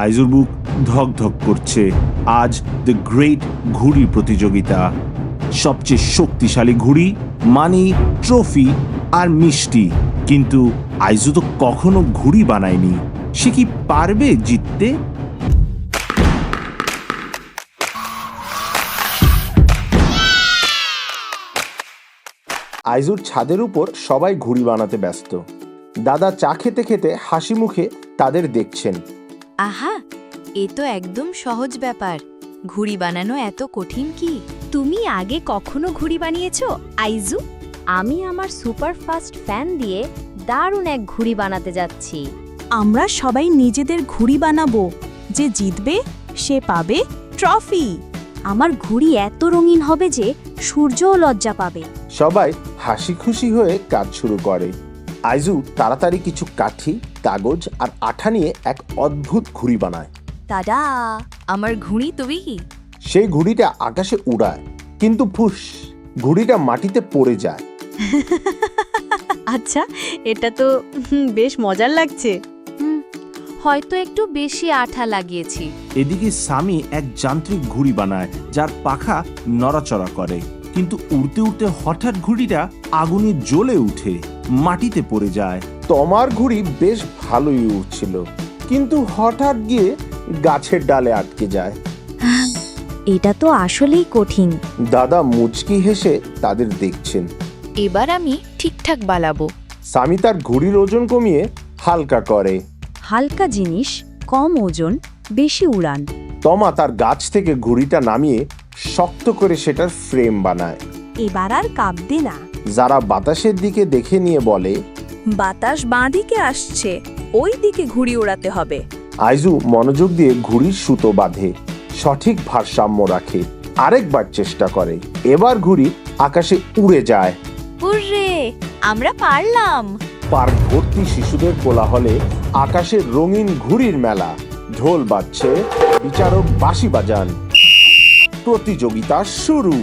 আইজুর বুক ধক ধক করছে। আজ দ্য গ্রেট ঘুড়ি প্রতিযোগিতা। সবচেয়ে শক্তিশালী ঘুড়ি মানি, ট্রফি আর মিষ্টি। কিন্তু আইজু তো কখনো ঘুড়ি বানায়নি। সে কি পারবে জিততে? আইজুর ছাদের উপর সবাই ঘুড়ি বানাতে ব্যস্ত। দাদা চা খেতে খেতে হাসি মুখে তাদের দেখছেন। আহা, এ তো একদম সহজ ব্যাপার। ঘুড়ি বানানো এত কঠিন কি? তুমি আগে কখনো ঘুড়ি বানিয়েছো আইজু? আমি আমার সুপার ফাস্ট ফ্যান দিয়ে দারুণ এক ঘুড়ি বানাতে যাচ্ছি। আমরা সবাই নিজেদের ঘুড়ি বানাবো। যে জিতবে সে পাবে ট্রফি। আমার ঘুড়ি এত রঙিন হবে যে সূর্যও লজ্জা পাবে। সবাই হাসি খুশি হয়ে কাজ শুরু করে। আইজু তাড়াতাড়ি কিছু কাঠি, কাগজ আর আঠা নিয়ে এক অদ্ভুত ঘুড়ি বানায়। দাদা, আমার ঘুড়ি তৈরি। সেই ঘুড়িটা আকাশে উড়ায়, কিন্তু ফুস, ঘুড়িটা মাটিতে পড়ে যায়। আচ্ছা, এটা তো বেশ মজার লাগছে। হয়তো একটু বেশি আঠা লাগিয়েছি। এদিকে সামি এক যান্ত্রিক ঘুড়ি বানায় যার পাখা নড়াচড়া করে। কিন্তু উড়তে উড়তে হঠাৎ ঘুড়িটা আগুনে জ্বলে উঠে মাটিতে পড়ে যায়। তোমার ঘুড়ি বেশ ভালোই উঠছিল, কিন্তু হঠাৎ গিয়ে গাছের ডালে আটকে যায়। এটা তো আসলেই কঠিন। দাদা মুচকি হেসে তাদের দেখছেন। এবার আমি ঠিকঠাক বানাবো। সামি তার ঘুড়ির ওজন কমিয়ে হালকা করে। হালকা জিনিস, কম ওজন, বেশি উড়ান। তমা তার গাছ থেকে ঘুড়িটা নামিয়ে শক্ত করে সেটার ফ্রেম বানায়। এবার আর কাঁপবে না। যারা বাতাসের দিকে দেখে নিয়ে বলে, বাতাস বাঁ দিকে আসছে, ওই দিকে ঘুড়ি ওড়াতে হবে। আইজু মনোযোগ দিয়ে ঘুড়ির সুতো বাঁধে, সঠিক ভারসাম্য রাখে। আরেকবার চেষ্টা করে। এবার ঘুড়ি আকাশে উড়ে যায়। হুররে, আমরা পারলাম। পার্ক ভর্তি শিশুদের কোলাহলে আকাশে রঙিন ঘুড়ির মেলা। ঢোল বাজছে, বিচারক বাঁশি বাজান। প্রতিযোগিতা শুরু।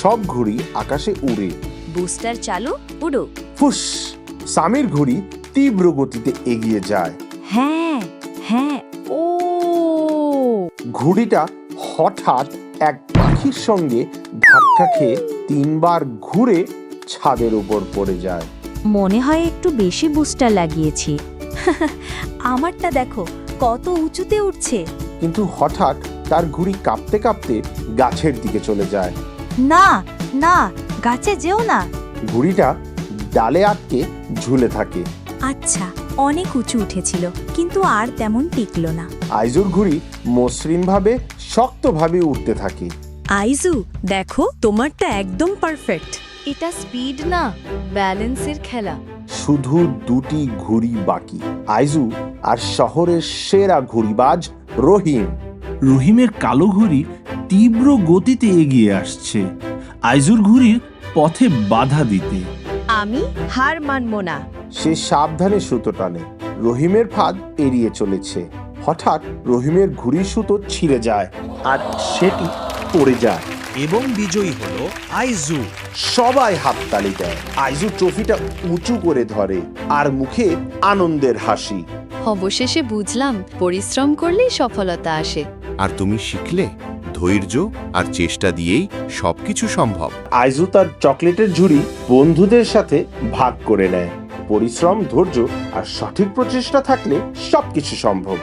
সব ঘুড়ি আকাশে উড়ে। বুস্টার চালু, উড়ো। ফুস, সামির ঘুড়ি তীব্র গতিতে এগিয়ে যায়। হ্যাঁ হ্যাঁ, ও ঘুড়িটা হঠাৎ এক পাখির সঙ্গে ধাক্কা খেয়ে 3 বার ঘুরে ছাদের উপর পড়ে যায়। মনে হয় একটু বেশি বুস্টার লাগিয়েছি। আমারটা দেখো কত উঁচুতে উঠছে। কিন্তু হঠাৎ তার ঘুড়ি কাঁপতে কাঁপতে গাছের দিকে চলে যায়। না না, গাছে যেও না। ঘুড়িটা ডালে আটকে ঝুলে থাকে। আচ্ছা, অনেক উঁচু উঠেছিল, কিন্তু আর তেমন টিকলো না। আইজুর ঘুড়ি মসৃণভাবে শক্তভাবে উঠতে থাকে। আইজু, দেখো তোমারটা একদম পারফেক্ট। এটা স্পিড না, ব্যালেন্সের খেলা। শুধু 2টি ঘুড়ি বাকি, আইজু আর শহরের সেরা ঘুড়িবাজ রহিম। রহিমের কালো ঘুড়ি তীব্র গতিতে এগিয়ে আসছে আইজুর ঘুড়ির পথে বাধা দিতে। আমি হার মানব না। সে সাবধানে সুতো টানে। রহিমের ফাঁদ এড়িয়ে চলেছে। হঠাৎ রহিমের ঘুড়ির সুতো ছিঁড়ে যায় আর সেটি পড়ে যায়। এবং বিজয়ী হলো আইজু। সবাই হাততালি দেয়। আইজু ট্রফিটা উঁচু করে ধরে আর মুখে আনন্দের হাসি। অবশেষে বুঝলাম, পরিশ্রম করলেই সফলতা আসে। আর তুমি শিখলে ধৈর্য আর চেষ্টা দিয়েই সবকিছু সম্ভব। আইজু তার চকলেটের ঝুড়ি বন্ধুদের সাথে ভাগ করে নেয়। পরিশ্রম, ধৈর্য আর সঠিক প্রচেষ্টা থাকলে সবকিছু সম্ভব।